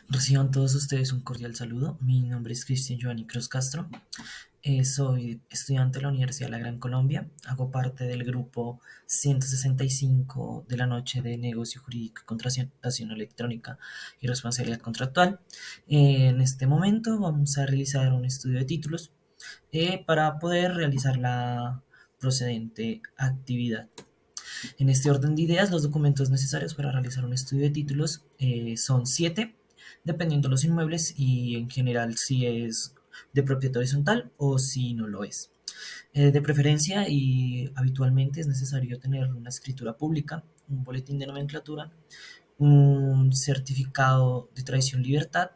Reciban todos ustedes un cordial saludo. Mi nombre es Cristian Giovanni Cruz Castro. Soy estudiante de la Universidad de la Gran Colombia. Hago parte del grupo 165 de la noche de Negocio Jurídico y Contratación Electrónica y Responsabilidad Contractual. En este momento vamos a realizar un estudio de títulos para poder realizar la procedente actividad. En este orden de ideas, los documentos necesarios para realizar un estudio de títulos son 7, dependiendo de los inmuebles y en general si es de propiedad horizontal o si no lo es. De preferencia y habitualmente es necesario tener una escritura pública, un boletín de nomenclatura, un certificado de tradición libertad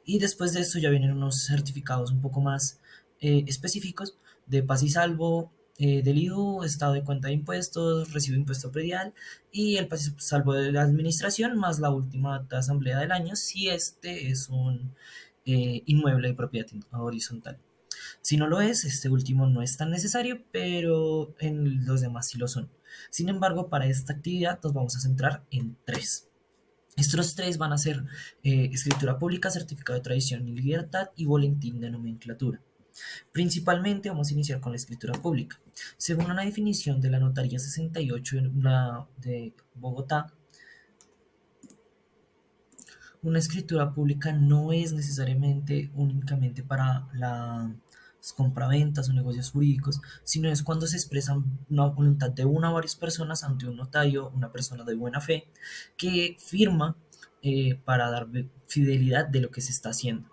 y después de esto ya vienen unos certificados un poco más específicos de paz y salvo, del IVU, estado de cuenta de impuestos, recibo de impuesto predial y el paz y salvo de la administración más la última acta de asamblea del año si este es un inmueble de propiedad horizontal. Si no lo es, este último no es tan necesario, pero en los demás sí lo son. Sin embargo, para esta actividad nos vamos a centrar en tres. Estos tres van a ser escritura pública, certificado de tradición y libertad y boletín de nomenclatura. Principalmente vamos a iniciar con la escritura pública. Según una definición de la Notaría 68 de Bogotá, una escritura pública no es necesariamente únicamente para las compraventas o negocios jurídicos, sino es cuando se expresa una voluntad de una o varias personas ante un notario, una persona de buena fe, que firma para dar fidelidad de lo que se está haciendo.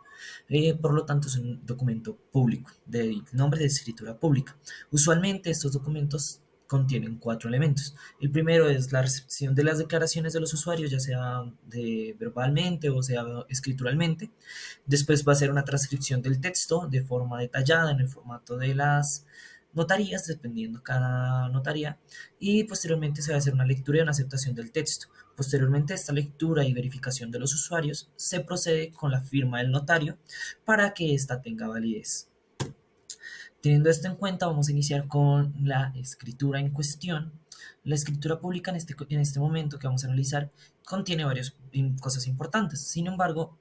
Por lo tanto, es un documento público, de nombre de escritura pública. Usualmente estos documentos contienen cuatro elementos. El primero es la recepción de las declaraciones de los usuarios, ya sea verbalmente o sea escrituralmente. Después va a ser una transcripción del texto de forma detallada en el formato de las notarías, dependiendo cada notaría, y posteriormente se va a hacer una lectura y una aceptación del texto. Posteriormente a esta lectura y verificación de los usuarios, se procede con la firma del notario para que ésta tenga validez. Teniendo esto en cuenta, vamos a iniciar con la escritura en cuestión. La escritura pública en este momento que vamos a analizar contiene varias cosas importantes. Sin embargo,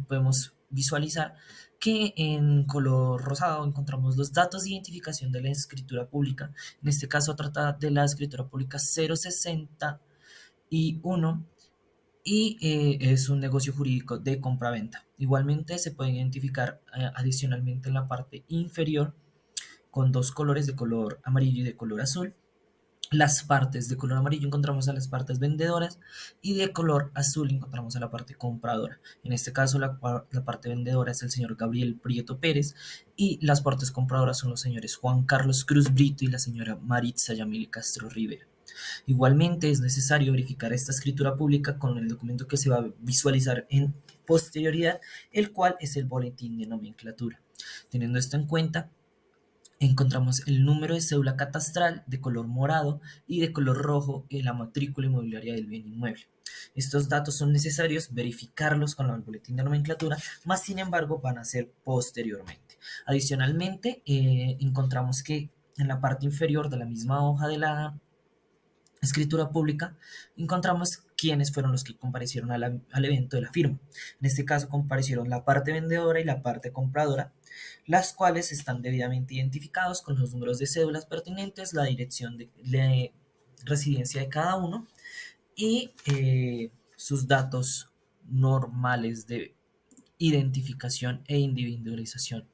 podemos visualizar que en color rosado encontramos los datos de identificación de la escritura pública. En este caso trata de la escritura pública 061 y es un negocio jurídico de compraventa. Igualmente se puede identificar adicionalmente en la parte inferior con dos colores de color amarillo y de color azul. Las partes de color amarillo encontramos a las partes vendedoras y de color azul encontramos a la parte compradora. En este caso la parte vendedora es el señor Gabriel Prieto Pérez y las partes compradoras son los señores Juan Carlos Cruz Brito y la señora Maritza Yamil Castro Rivera. Igualmente es necesario verificar esta escritura pública con el documento que se va a visualizar en posterioridad, el cual es el boletín de nomenclatura. Teniendo esto en cuenta, encontramos el número de cédula catastral de color morado y de color rojo en la matrícula inmobiliaria del bien inmueble. Estos datos son necesarios verificarlos con el boletín de nomenclatura, más sin embargo van a ser posteriormente. Adicionalmente, encontramos que en la parte inferior de la misma hoja de la escritura pública, encontramos quiénes fueron los que comparecieron al evento de la firma. En este caso comparecieron la parte vendedora y la parte compradora, las cuales están debidamente identificados con los números de cédulas pertinentes, la dirección de residencia de cada uno y sus datos normales de identificación e individualización.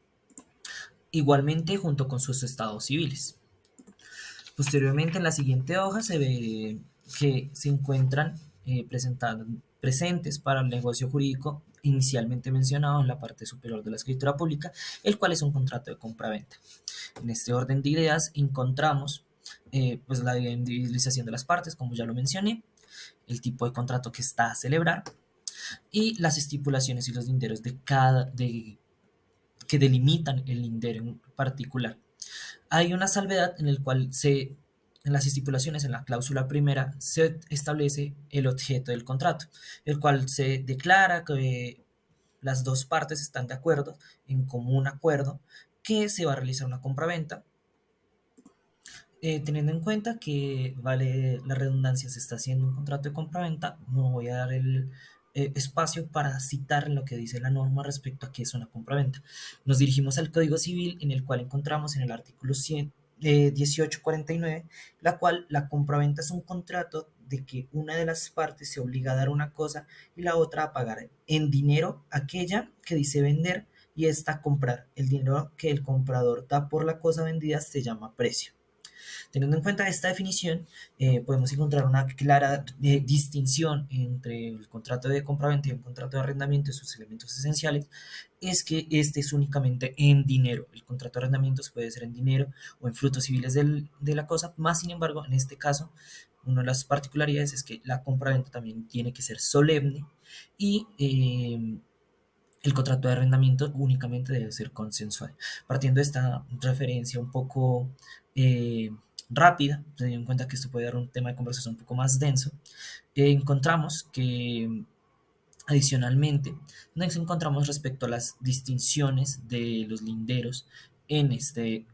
Igualmente junto con sus estados civiles. Posteriormente, en la siguiente hoja se ve que se encuentran presentes para el negocio jurídico inicialmente mencionado en la parte superior de la escritura pública, el cual es un contrato de compra-venta. En este orden de ideas encontramos pues la individualización de las partes, como ya lo mencioné, el tipo de contrato que está a celebrar y las estipulaciones y los linderos que delimitan el lindero en particular. Hay una salvedad en el cual en las estipulaciones, en la cláusula primera, se establece el objeto del contrato, el cual se declara que las dos partes están de acuerdo, en común acuerdo, que se va a realizar una compraventa, teniendo en cuenta que, vale la redundancia, se está haciendo un contrato de compraventa, no voy a dar espacio para citar lo que dice la norma respecto a qué es una compraventa. Nos dirigimos al Código Civil, en el cual encontramos en el artículo 1849, la cual la compraventa es un contrato de que una de las partes se obliga a dar una cosa y la otra a pagar en dinero aquella que dice vender y esta a comprar. El dinero que el comprador da por la cosa vendida se llama precio. Teniendo en cuenta esta definición, podemos encontrar una clara distinción entre el contrato de compraventa y el contrato de arrendamiento y sus elementos esenciales, es que este es únicamente en dinero. El contrato de arrendamiento puede ser en dinero o en frutos civiles de la cosa, más sin embargo, en este caso, una de las particularidades es que la compraventa también tiene que ser solemne y el contrato de arrendamiento únicamente debe ser consensual. Partiendo de esta referencia un poco eh, rápida, teniendo en cuenta que esto puede dar un tema de conversación un poco más denso, encontramos que adicionalmente nos encontramos respecto a las distinciones de los linderos en este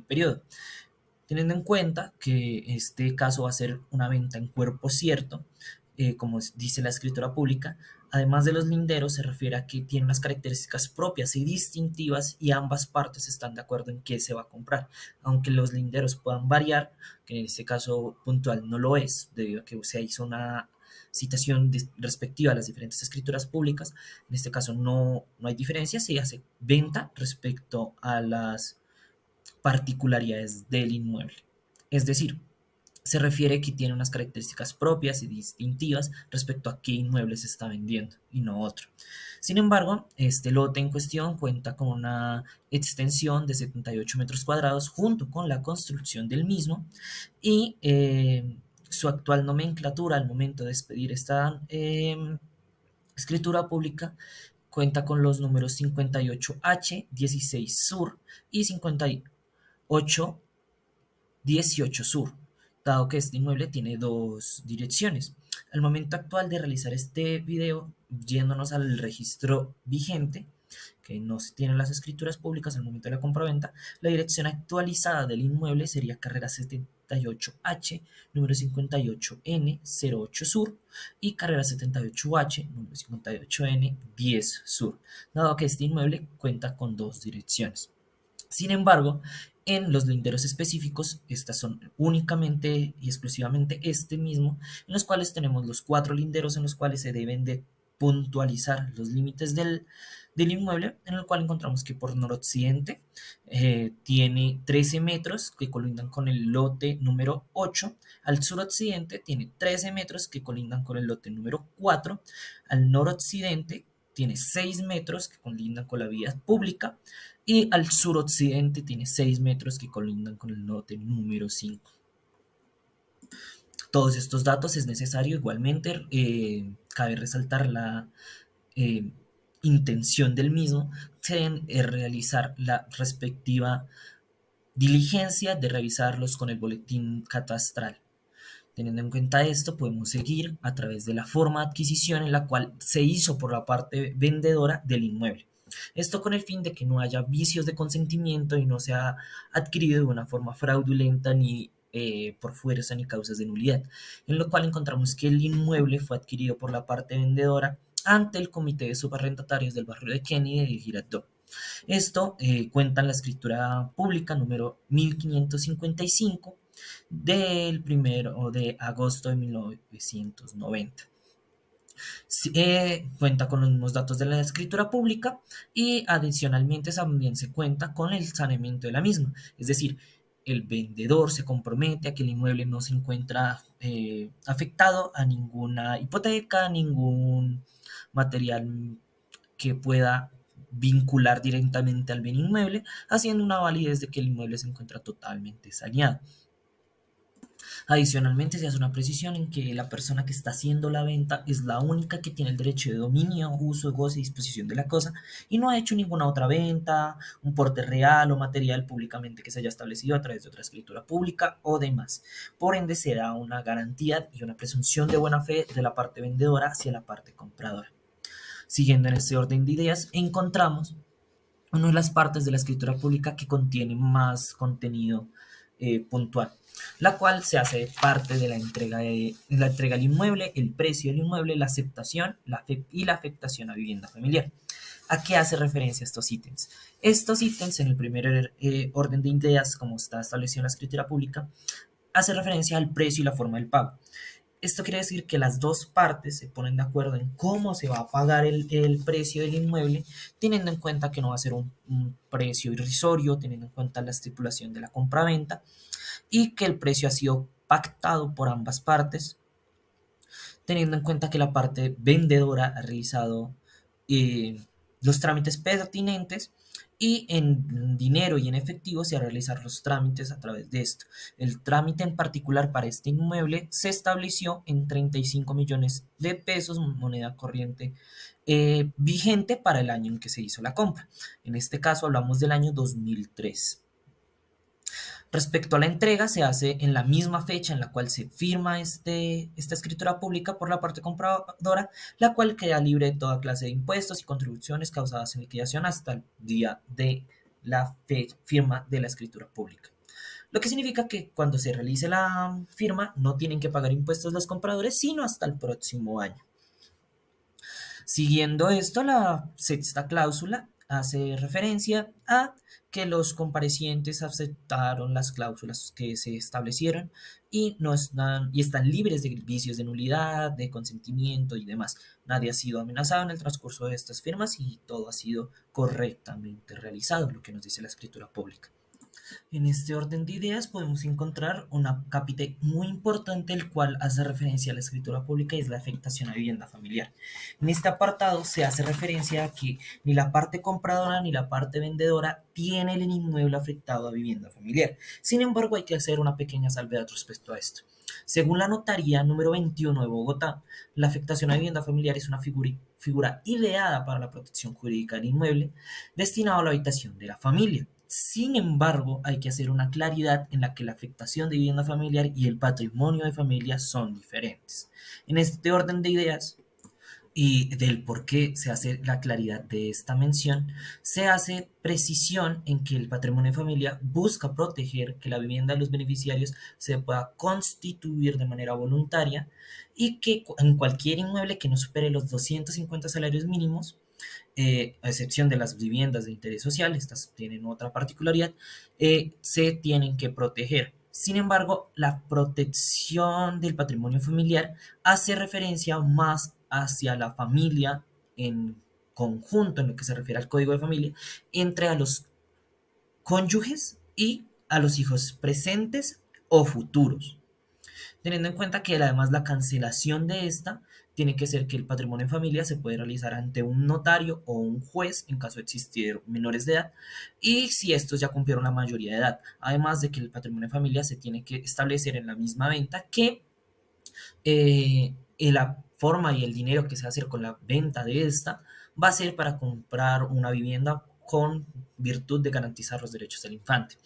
periodo. Teniendo en cuenta que este caso va a ser una venta en cuerpo cierto, como dice la escritura pública, además de los linderos se refiere a que tiene unas características propias y distintivas y ambas partes están de acuerdo en qué se va a comprar. Aunque los linderos puedan variar, que en este caso puntual no lo es, debido a que se hizo una citación respectiva a las diferentes escrituras públicas, en este caso no hay diferencia, se hace venta respecto a las particularidades del inmueble. Es decir, se refiere que tiene unas características propias y distintivas respecto a qué inmueble se está vendiendo y no otro. Sin embargo, este lote en cuestión cuenta con una extensión de 78 metros cuadrados junto con la construcción del mismo y su actual nomenclatura al momento de expedir esta escritura pública cuenta con los números 58H, 16 Sur y 58 18 Sur, dado que este inmueble tiene dos direcciones. Al momento actual de realizar este video, yéndonos al registro vigente, que no se tienen las escrituras públicas al momento de la compraventa, la dirección actualizada del inmueble sería carrera 78H, número 58N, 08 Sur, y carrera 78H, número 58N, 10 Sur, dado que este inmueble cuenta con dos direcciones. Sin embargo, en los linderos específicos, estas son únicamente y exclusivamente este mismo, en los cuales tenemos los 4 linderos en los cuales se deben de puntualizar los límites del inmueble, en el cual encontramos que por noroccidente tiene 13 metros que colindan con el lote número 8, al suroccidente tiene 13 metros que colindan con el lote número 4, al noroccidente tiene 6 metros que colindan con la vía pública y al suroccidente tiene 6 metros que colindan con el lote número 5. Todos estos datos es necesario igualmente, cabe resaltar la eh, intención del mismo en realizar la respectiva diligencia de revisarlos con el boletín catastral. Teniendo en cuenta esto, podemos seguir a través de la forma de adquisición en la cual se hizo por la parte vendedora del inmueble. Esto con el fin de que no haya vicios de consentimiento y no sea adquirido de una forma fraudulenta ni por fuerza ni causas de nulidad, en lo cual encontramos que el inmueble fue adquirido por la parte vendedora ante el Comité de Subarrendatarios del barrio de Kennedy de Girardot. Esto cuenta en la escritura pública número 1555 del 1 de agosto de 1990. Cuenta con los mismos datos de la escritura pública y adicionalmente también se cuenta con el saneamiento de la misma, es decir, el vendedor se compromete a que el inmueble no se encuentra afectado a ninguna hipoteca, a ningún material que pueda vincular directamente al bien inmueble, haciendo una validez de que el inmueble se encuentra totalmente saneado. Adicionalmente, se hace una precisión en que la persona que está haciendo la venta es la única que tiene el derecho de dominio, uso, goce y disposición de la cosa y no ha hecho ninguna otra venta, un porte real o material públicamente que se haya establecido a través de otra escritura pública o demás. Por ende, se da una garantía y una presunción de buena fe de la parte vendedora hacia la parte compradora. Siguiendo en este orden de ideas, encontramos una de las partes de la escritura pública que contiene más contenido puntual, la cual se hace parte de la entrega del inmueble, el precio del inmueble, la aceptación y la afectación a vivienda familiar. ¿A qué hace referencia estos ítems? Estos ítems, en el primer orden de ideas, como está establecido en la escritura pública, hace referencia al precio y la forma del pago. Esto quiere decir que las dos partes se ponen de acuerdo en cómo se va a pagar el precio del inmueble, teniendo en cuenta que no va a ser un precio irrisorio, teniendo en cuenta la estipulación de la compraventa y que el precio ha sido pactado por ambas partes, teniendo en cuenta que la parte vendedora ha realizado eh, los trámites pertinentes y en dinero y en efectivo se realizar los trámites a través de esto. El trámite en particular para este inmueble se estableció en 35 millones de pesos, moneda corriente vigente para el año en que se hizo la compra. En este caso hablamos del año 2003. Respecto a la entrega, se hace en la misma fecha en la cual se firma esta escritura pública por la parte compradora, la cual queda libre de toda clase de impuestos y contribuciones causadas en liquidación hasta el día de la firma de la escritura pública. Lo que significa que cuando se realice la firma no tienen que pagar impuestos los compradores, sino hasta el próximo año. Siguiendo esto, la sexta cláusula hace referencia a que los comparecientes aceptaron las cláusulas que se establecieron y, no están, y están libres de vicios de nulidad, de consentimiento y demás. Nadie ha sido amenazado en el transcurso de estas firmas y todo ha sido correctamente realizado, lo que nos dice la escritura pública. En este orden de ideas podemos encontrar una cápite muy importante, el cual hace referencia a la escritura pública y es la afectación a vivienda familiar. En este apartado se hace referencia a que ni la parte compradora ni la parte vendedora tiene el inmueble afectado a vivienda familiar. Sin embargo, hay que hacer una pequeña salvedad respecto a esto. Según la notaría número 21 de Bogotá, la afectación a vivienda familiar es una figura ideada para la protección jurídica del inmueble destinado a la habitación de la familia. Sin embargo, hay que hacer una claridad en la que la afectación de vivienda familiar y el patrimonio de familia son diferentes. En este orden de ideas y del por qué se hace la claridad de esta mención, se hace precisión en que el patrimonio de familia busca proteger que la vivienda de los beneficiarios se pueda constituir de manera voluntaria y que en cualquier inmueble que no supere los 250 salarios mínimos, a excepción de las viviendas de interés social, estas tienen otra particularidad, se tienen que proteger. Sin embargo, la protección del patrimonio familiar hace referencia más hacia la familia en conjunto, en lo que se refiere al código de familia, entre a los cónyuges y a los hijos presentes o futuros, teniendo en cuenta que además la cancelación de esta tiene que ser que el patrimonio en familia se puede realizar ante un notario o un juez en caso de existir menores de edad y si estos ya cumplieron la mayoría de edad, además de que el patrimonio en familia se tiene que establecer en la misma venta que la forma y el dinero que se va a hacer con la venta de esta va a ser para comprar una vivienda con virtud de garantizar los derechos del infante.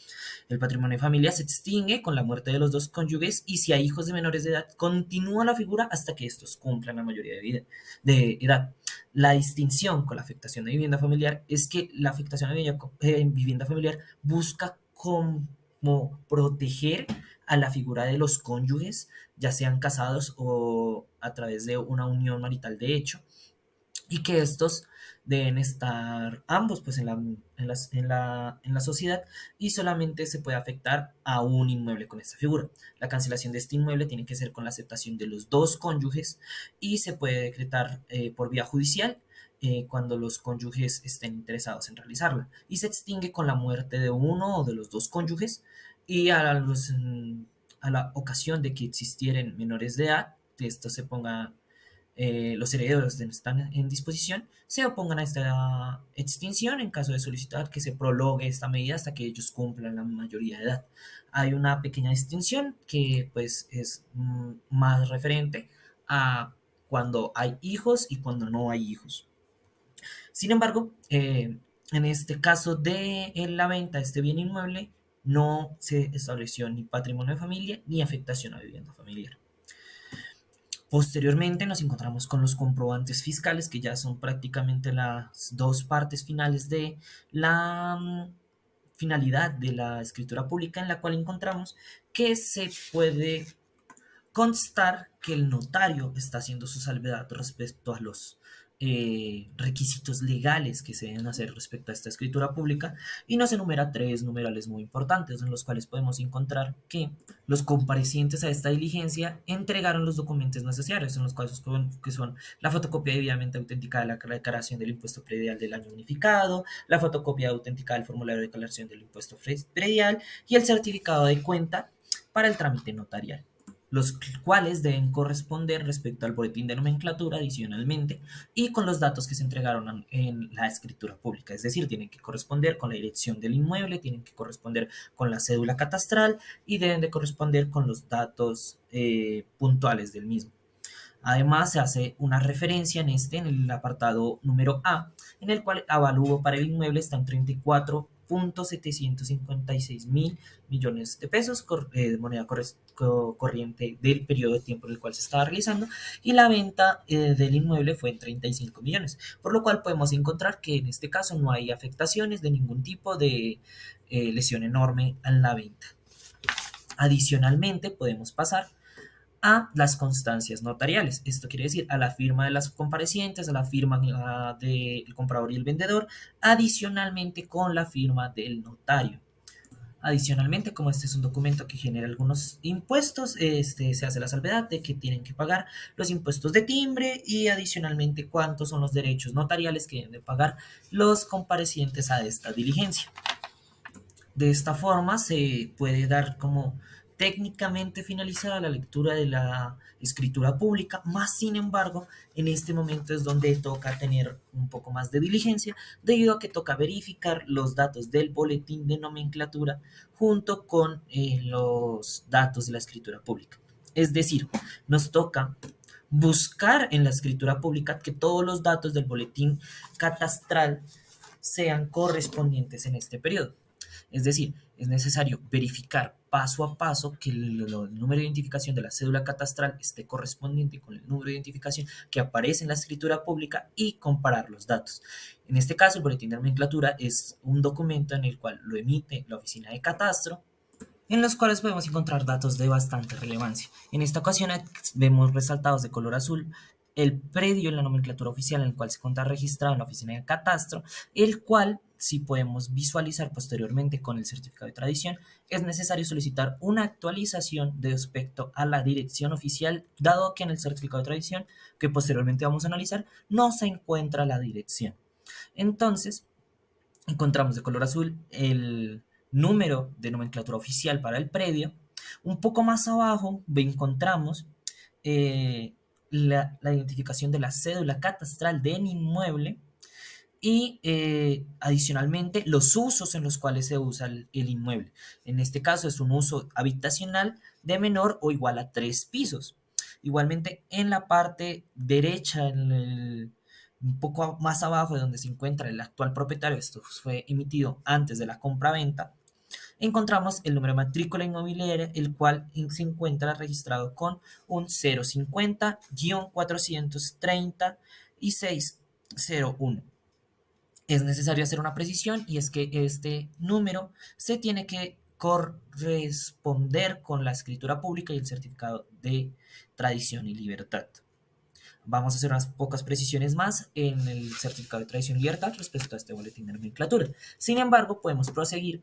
El patrimonio de familia se extingue con la muerte de los dos cónyuges y si hay hijos de menores de edad, continúa la figura hasta que estos cumplan la mayoría de edad. La distinción con la afectación de vivienda familiar es que la afectación de vivienda familiar busca como proteger a la figura de los cónyuges, ya sean casados o a través de una unión marital de hecho, y que estos deben estar ambos pues en la sociedad y solamente se puede afectar a un inmueble con esta figura. La cancelación de este inmueble tiene que ser con la aceptación de los dos cónyuges y se puede decretar por vía judicial cuando los cónyuges estén interesados en realizarla y se extingue con la muerte de uno o de los dos cónyuges y a la ocasión de que existieran menores de edad, que esto se ponga los herederos no están en disposición, se opongan a esta extinción en caso de solicitar que se prolongue esta medida hasta que ellos cumplan la mayoría de edad. Hay una pequeña distinción que pues es más referente a cuando hay hijos y cuando no hay hijos. Sin embargo, en este caso de la venta de este bien inmueble, no se estableció ni patrimonio de familia ni afectación a vivienda familiar. Posteriormente nos encontramos con los comprobantes fiscales, que ya son prácticamente las dos partes finales de la finalidad de la escritura pública, en la cual encontramos que se puede constar que el notario está haciendo su salvedad respecto a los requisitos legales que se deben hacer respecto a esta escritura pública, y nos enumera tres numerales muy importantes en los cuales podemos encontrar que los comparecientes a esta diligencia entregaron los documentos necesarios, en los casos que son la fotocopia debidamente autenticada de la declaración del impuesto predial del año unificado, la fotocopia autenticada del formulario de declaración del impuesto predial y el certificado de cuenta para el trámite notarial, los cuales deben corresponder respecto al boletín de nomenclatura adicionalmente y con los datos que se entregaron en la escritura pública, es decir, tienen que corresponder con la dirección del inmueble, tienen que corresponder con la cédula catastral y deben de corresponder con los datos puntuales del mismo. Además, se hace una referencia en el apartado número A, en el cual avalúo para el inmueble está en 34.756 mil millones de pesos, de moneda corriente del periodo de tiempo en el cual se estaba realizando, y la venta del inmueble fue en 35 millones, por lo cual podemos encontrar que en este caso no hay afectaciones de ningún tipo de lesión enorme en la venta. Adicionalmente, podemos pasar a las constancias notariales. Esto quiere decir a la firma de las comparecientes, a la firma del comprador y el vendedor, adicionalmente con la firma del notario. Adicionalmente, como este es un documento que genera algunos impuestos, se hace la salvedad de que tienen que pagar los impuestos de timbre y adicionalmente cuántos son los derechos notariales que deben de pagar los comparecientes a esta diligencia. De esta forma se puede dar como técnicamente finalizada la lectura de la escritura pública, más sin embargo, en este momento es donde toca tener un poco más de diligencia, debido a que toca verificar los datos del boletín de nomenclatura junto con los datos de la escritura pública. Es decir, nos toca buscar en la escritura pública que todos los datos del boletín catastral sean correspondientes en este periodo. Es decir, es necesario verificar paso a paso que el número de identificación de la cédula catastral esté correspondiente con el número de identificación que aparece en la escritura pública y comparar los datos. En este caso, el boletín de nomenclatura es un documento en el cual lo emite la oficina de catastro, en los cuales podemos encontrar datos de bastante relevancia. En esta ocasión vemos resaltados de color azul el predio en la nomenclatura oficial en el cual se encuentra registrado en la oficina de catastro, el cual, si podemos visualizar posteriormente con el certificado de tradición, es necesario solicitar una actualización respecto a la dirección oficial, dado que en el certificado de tradición, que posteriormente vamos a analizar, no se encuentra la dirección. Entonces, encontramos de color azul el número de nomenclatura oficial para el predio. Un poco más abajo encontramos la identificación de la cédula catastral del inmueble y adicionalmente los usos en los cuales se usa el inmueble. En este caso es un uso habitacional de menor o igual a 3 pisos. Igualmente en la parte derecha, un poco más abajo de donde se encuentra el actual propietario, esto fue emitido antes de la compraventa, encontramos el número de matrícula inmobiliaria, el cual se encuentra registrado con un 050-430 y 601. Es necesario hacer una precisión y es que este número se tiene que corresponder con la escritura pública y el certificado de tradición y libertad. Vamos a hacer unas pocas precisiones más en el certificado de tradición y libertad respecto a este boletín de nomenclatura. Sin embargo, podemos proseguir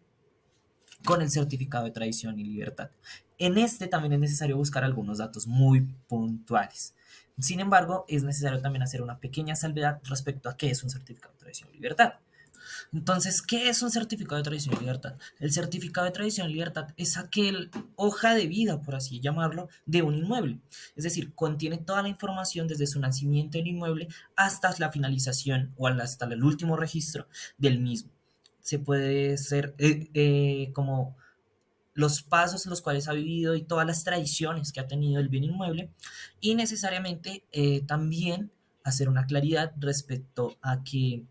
con el certificado de tradición y libertad. En este también es necesario buscar algunos datos muy puntuales. Sin embargo, es necesario también hacer una pequeña salvedad respecto a qué es un certificado de tradición y libertad. Entonces, ¿qué es un certificado de tradición y libertad? El certificado de tradición y libertad es aquel hoja de vida, por así llamarlo, de un inmueble. Es decir, contiene toda la información desde su nacimiento del inmueble hasta la finalización o hasta el último registro del mismo. Se puede ser como los pasos en los cuales ha vivido y todas las tradiciones que ha tenido el bien inmueble, y necesariamente también hacer una claridad respecto a que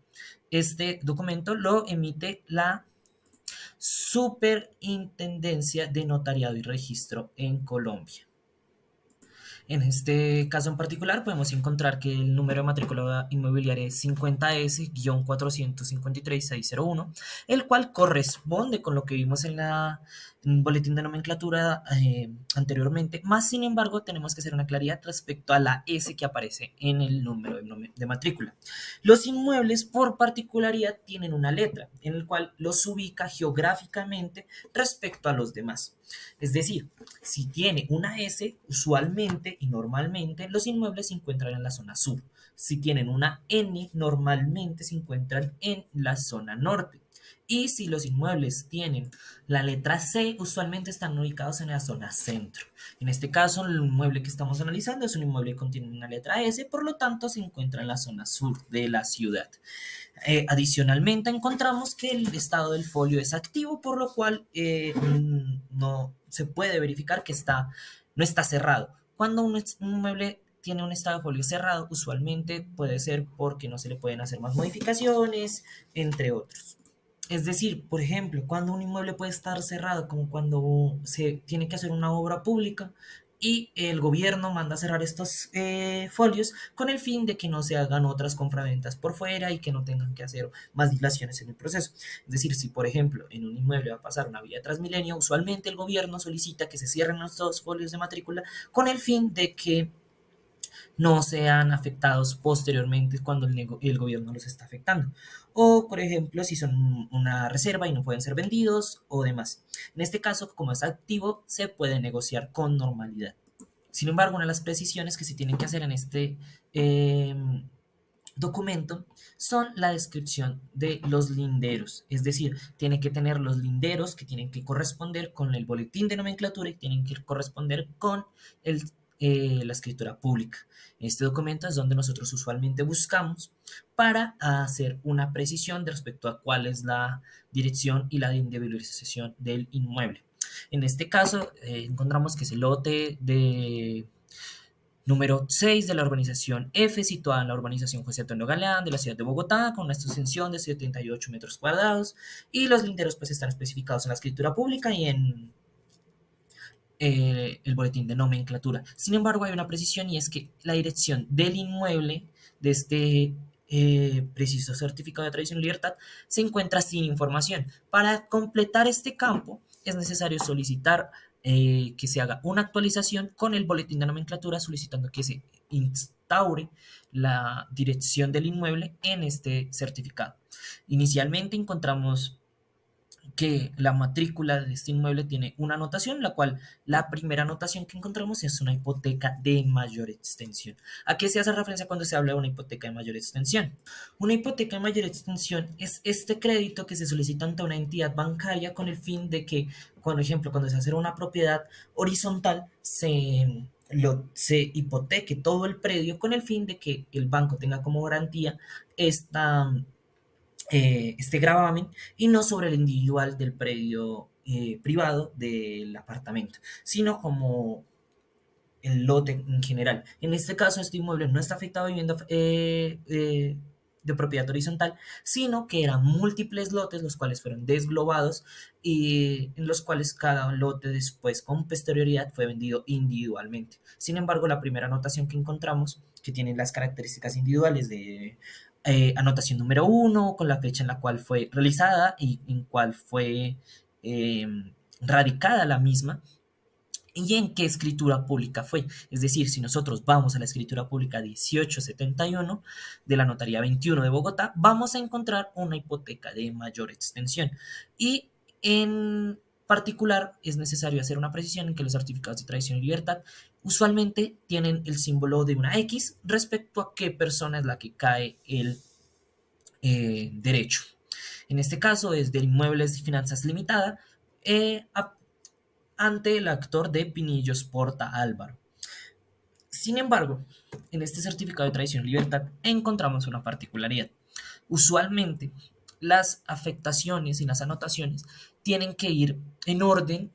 este documento lo emite la Superintendencia de Notariado y Registro en Colombia. En este caso en particular podemos encontrar que el número de matrícula inmobiliaria es 50S-4553601, el cual corresponde con lo que vimos en el boletín de nomenclatura anteriormente, más sin embargo tenemos que hacer una claridad respecto a la S que aparece en el número de matrícula. Los inmuebles por particularidad tienen una letra en el cual los ubica geográficamente respecto a los demás. Es decir, si tiene una S, usualmente y normalmente los inmuebles se encuentran en la zona sur. Si tienen una N, normalmente se encuentran en la zona norte. Y si los inmuebles tienen la letra C, usualmente están ubicados en la zona centro. En este caso, el inmueble que estamos analizando es un inmueble que contiene una letra S, por lo tanto se encuentra en la zona sur de la ciudad. Adicionalmente, encontramos que el estado del folio es activo, por lo cual no se puede verificar que no está cerrado. Cuando un inmueble tiene un estado de folio cerrado, usualmente puede ser porque no se le pueden hacer más modificaciones, entre otros. Es decir, por ejemplo, cuando un inmueble puede estar cerrado, como cuando se tiene que hacer una obra pública y el gobierno manda a cerrar estos folios con el fin de que no se hagan otras compraventas por fuera y que no tengan que hacer más dilaciones en el proceso. Es decir, si por ejemplo en un inmueble va a pasar una vía de Transmilenio, usualmente el gobierno solicita que se cierren estos folios de matrícula con el fin de que no sean afectados posteriormente cuando el gobierno los está afectando. O, por ejemplo, si son una reserva y no pueden ser vendidos o demás. En este caso, como es activo, se puede negociar con normalidad. Sin embargo, una de las precisiones que se tienen que hacer en este eh, documento son la descripción de los linderos, es decir, tiene que tener los linderos que tienen que corresponder con el boletín de nomenclatura y tienen que corresponder con la escritura pública. En este documento es donde nosotros usualmente buscamos para hacer una precisión de respecto a cuál es la dirección y la individualización del inmueble. En este caso, encontramos que es el lote de número 6 de la urbanización F, situada en la urbanización José Antonio Galeán de la ciudad de Bogotá, con una extensión de 78 metros cuadrados, y los linderos pues están especificados en la escritura pública y en el boletín de nomenclatura. Sin embargo, hay una precisión y es que la dirección del inmueble de este preciso certificado de tradición y libertad se encuentra sin información. Para completar este campo es necesario solicitar que se haga una actualización con el boletín de nomenclatura solicitando que se instaure la dirección del inmueble en este certificado. Inicialmente encontramos que la matrícula de este inmueble tiene una anotación, la cual la primera anotación que encontramos es una hipoteca de mayor extensión. ¿A qué se hace referencia cuando se habla de una hipoteca de mayor extensión? Una hipoteca de mayor extensión es este crédito que se solicita ante una entidad bancaria con el fin de que, por ejemplo, cuando se hace una propiedad horizontal, se hipoteque todo el predio con el fin de que el banco tenga como garantía este gravamen y no sobre el individual del predio privado del apartamento, sino como el lote en general. En este caso, este inmueble no está afectado a vivienda de propiedad horizontal, sino que eran múltiples lotes, los cuales fueron desglobados y en los cuales cada lote después, con posterioridad, fue vendido individualmente. Sin embargo, la primera anotación que encontramos, que tiene las características individuales de anotación número 1, con la fecha en la cual fue realizada y en cual fue eh, radicada la misma, y en qué escritura pública fue. Es decir, si nosotros vamos a la escritura pública 1871 de la Notaría 21 de Bogotá, vamos a encontrar una hipoteca de mayor extensión. Y en particular es necesario hacer una precisión en que los certificados de tradición y libertad usualmente tienen el símbolo de una X respecto a qué persona es la que cae el derecho. En este caso es de Inmuebles y Finanzas Limitada, ante el actor de Pinillos Porta Álvaro. Sin embargo, en este certificado de tradición y libertad encontramos una particularidad. Usualmente, las afectaciones y las anotaciones tienen que ir en orden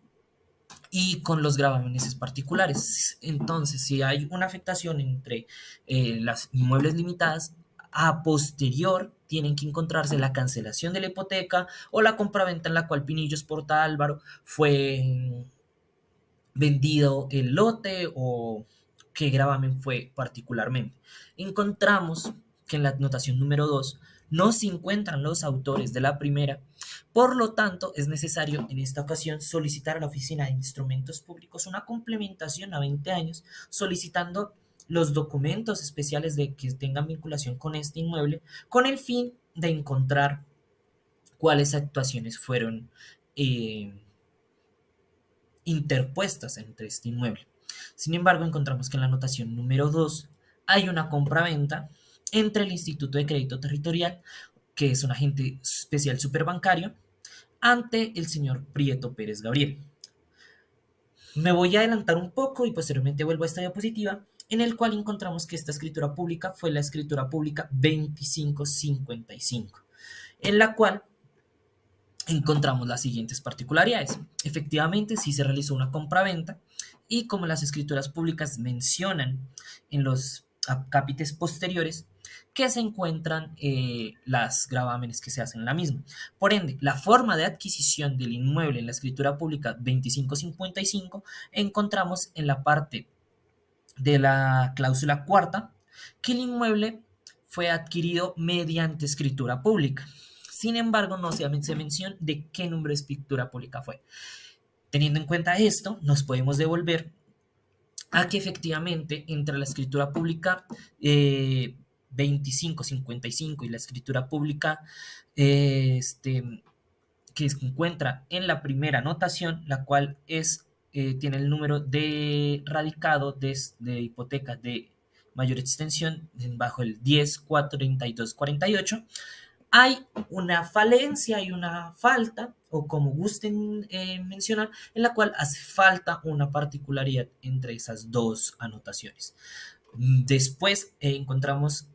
y con los gravámenes particulares. Entonces, si hay una afectación entre las inmuebles limitadas, a posterior tienen que encontrarse la cancelación de la hipoteca o la compraventa en la cual Pinillos Porta Álvaro fue vendido el lote o qué gravamen fue particularmente. Encontramos que en la anotación número 2 no se encuentran los autores de la primera, por lo tanto es necesario en esta ocasión solicitar a la Oficina de Instrumentos Públicos una complementación a 20 años solicitando los documentos especiales de que tengan vinculación con este inmueble con el fin de encontrar cuáles actuaciones fueron eh, interpuestas entre este inmueble. Sin embargo, encontramos que en la anotación número 2 hay una compraventa entre el Instituto de Crédito Territorial, que es un agente especial superbancario, ante el señor Prieto Pérez Gabriel. Me voy a adelantar un poco y posteriormente vuelvo a esta diapositiva, en el cual encontramos que esta escritura pública fue la escritura pública 2555, en la cual encontramos las siguientes particularidades. Efectivamente, sí se realizó una compraventa y como las escrituras públicas mencionan en los acápites posteriores que se encuentran las gravámenes que se hacen en la misma. Por ende, la forma de adquisición del inmueble en la escritura pública 2555 encontramos en la parte de la cláusula cuarta que el inmueble fue adquirido mediante escritura pública. Sin embargo, no se hace mención de qué número de escritura pública fue. Teniendo en cuenta esto, nos podemos devolver a que efectivamente entre la escritura pública 2555 y la escritura pública que se encuentra en la primera anotación, la cual tiene el número de radicado de hipoteca de mayor extensión bajo el 10.432.48, hay una falencia, hay una falta, o como gusten mencionar, en la cual hace falta una particularidad entre esas dos anotaciones. Después encontramos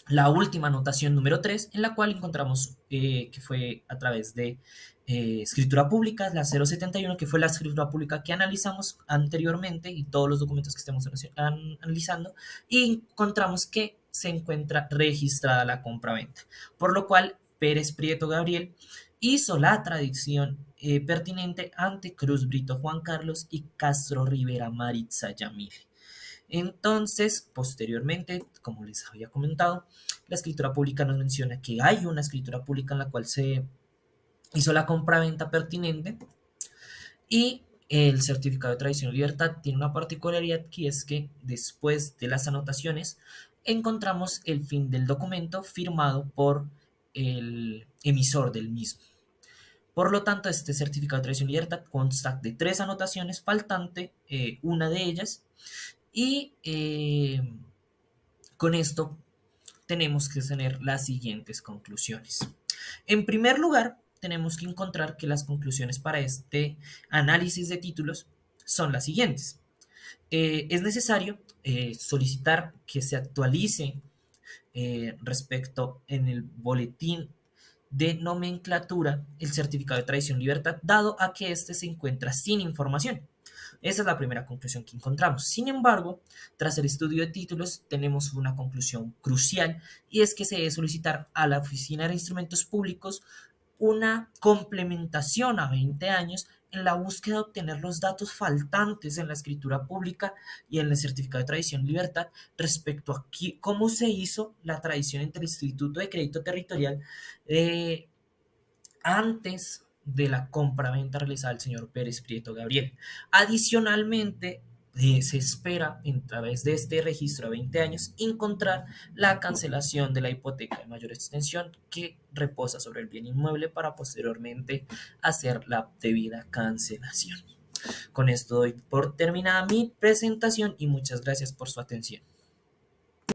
la última anotación número 3, en la cual encontramos que fue a través de escritura pública, la 071, que fue la escritura pública que analizamos anteriormente y todos los documentos que estemos analizando, y encontramos que se encuentra registrada la compraventa, por lo cual Pérez Prieto Gabriel hizo la tradición pertinente ante Cruz Brito Juan Carlos y Castro Rivera Maritza Yamile. Entonces, posteriormente, como les había comentado, la escritura pública nos menciona que hay una escritura pública en la cual se hizo la compraventa pertinente y el certificado de tradición y libertad tiene una particularidad que es que después de las anotaciones encontramos el fin del documento firmado por el emisor del mismo. Por lo tanto, este certificado de tradición y libertad consta de 3 anotaciones, faltante una de ellas, y con esto tenemos que tener las siguientes conclusiones. En primer lugar, tenemos que encontrar que las conclusiones para este análisis de títulos son las siguientes. Es necesario solicitar que se actualice respecto en el boletín de nomenclatura el certificado de tradición y libertad, dado a que este se encuentra sin información. Esa es la primera conclusión que encontramos. Sin embargo, tras el estudio de títulos, tenemos una conclusión crucial y es que se debe solicitar a la Oficina de Instrumentos Públicos una complementación a 20 años en la búsqueda de obtener los datos faltantes en la escritura pública y en el certificado de tradición y libertad respecto a cómo se hizo la tradición entre el Instituto de Crédito Territorial antes de la compraventa realizada del señor Pérez Prieto Gabriel. Adicionalmente, se espera, a través de este registro a 20 años, encontrar la cancelación de la hipoteca de mayor extensión que reposa sobre el bien inmueble para posteriormente hacer la debida cancelación. Con esto doy por terminada mi presentación y muchas gracias por su atención.